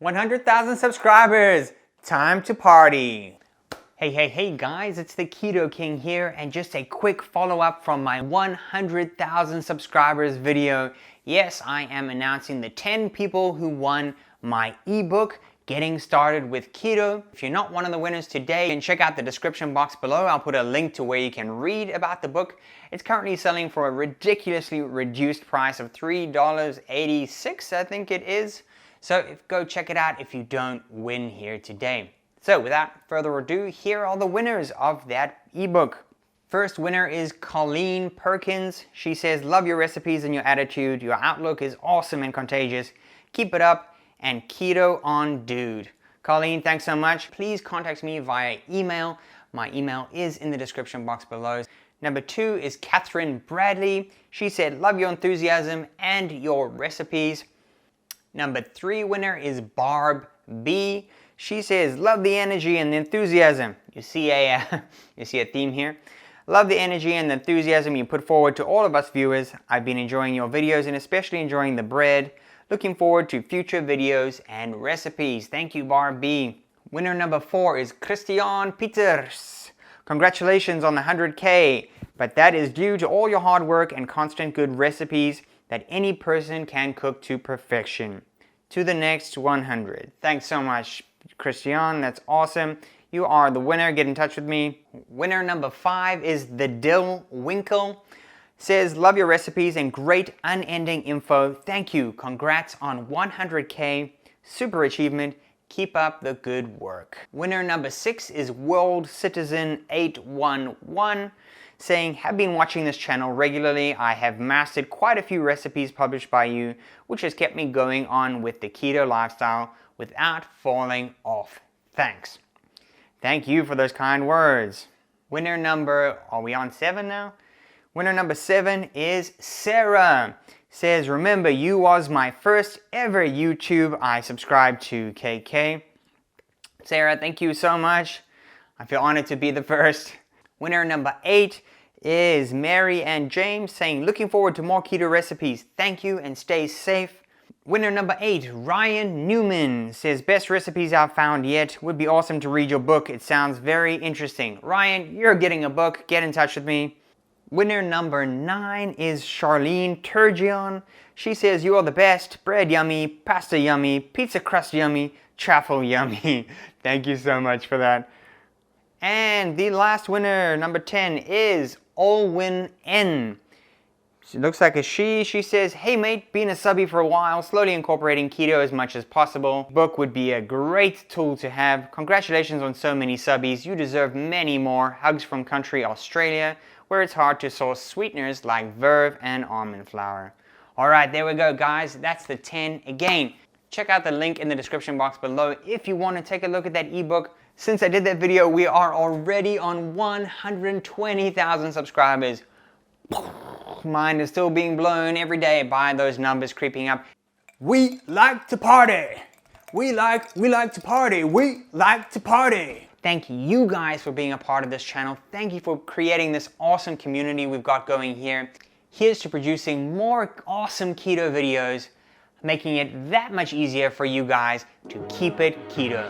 100,000 subscribers! Time to party! Hey guys, it's the Keto King here, and just a quick follow-up from my 100,000 subscribers video. Yes, I am announcing the 10 people who won my ebook, Getting Started with Keto. If you're not one of the winners today, then check out the description box below. I'll put a link to where you can read about the book. It's currently selling for a ridiculously reduced price of $3.86, I think it is. So go check it out if you don't win here today. So without further ado, here are the winners of that ebook. First winner is Colleen Perkins. She says, love your recipes and your attitude. Your outlook is awesome and contagious. Keep it up, and keto on dude. Colleen, thanks so much. Please contact me via email. My email is in the description box below. Number 2 is Katherine Bradley. She said, love your enthusiasm and your recipes. Number 3 winner is Barb B. She says, love the energy and the enthusiasm. You see a theme here. Love the energy and the enthusiasm you put forward to all of us viewers. I've been enjoying your videos and especially enjoying the bread. Looking forward to future videos and recipes. Thank you, Barb B. Winner number 4 is Christian Peters. Congratulations on the 100K, but that is due to all your hard work and constant good recipes that any person can cook to perfection. To the next 100. Thanks so much, Christian. That's awesome. You are the winner. Get in touch with me. Winner number 5 is the Dill Winkle. Says, love your recipes and great unending info. Thank you. Congrats on 100K. Super achievement. Keep up the good work. Winner number 6 is World Citizen 811. Saying, have been watching this channel regularly. I have mastered quite a few recipes published by you, which has kept me going on with the keto lifestyle without falling off. Thanks. Thank you for those kind words. Winner number, are we on 7 now? Winner number 7 is Sarah. Says, remember you was my first ever YouTube I subscribed to, KK. Sarah, thank you so much. I feel honored to be the first. Winner number 8 is Mary and James saying, looking forward to more keto recipes. Thank you and stay safe. Winner number 8, Ryan Newman says, best recipes I've found yet. Would be awesome to read your book. It sounds very interesting. Ryan, you're getting a book. Get in touch with me. Winner number 9 is Charlene Turgeon. She says, you are the best. Bread yummy, pasta yummy, pizza crust yummy, truffle yummy. Thank you so much for that. And the last winner, number 10, is Olwyn N. She looks like a she. She says, hey mate, been a subby for a while, slowly incorporating keto as much as possible. Book would be a great tool to have. Congratulations on so many subbies. You deserve many more. Hugs from country Australia, where it's hard to source sweeteners like verve and almond flour. Alright, there we go guys. That's the 10. Again, check out the link in the description box below if you want to take a look at that ebook. Since I did that video, we are already on 120,000 subscribers. Mine is still being blown every day by those numbers creeping up. We like to party. We like to party. We like to party. Thank you guys for being a part of this channel. Thank you for creating this awesome community we've got going here. Here's to producing more awesome keto videos, making it that much easier for you guys to keep it keto.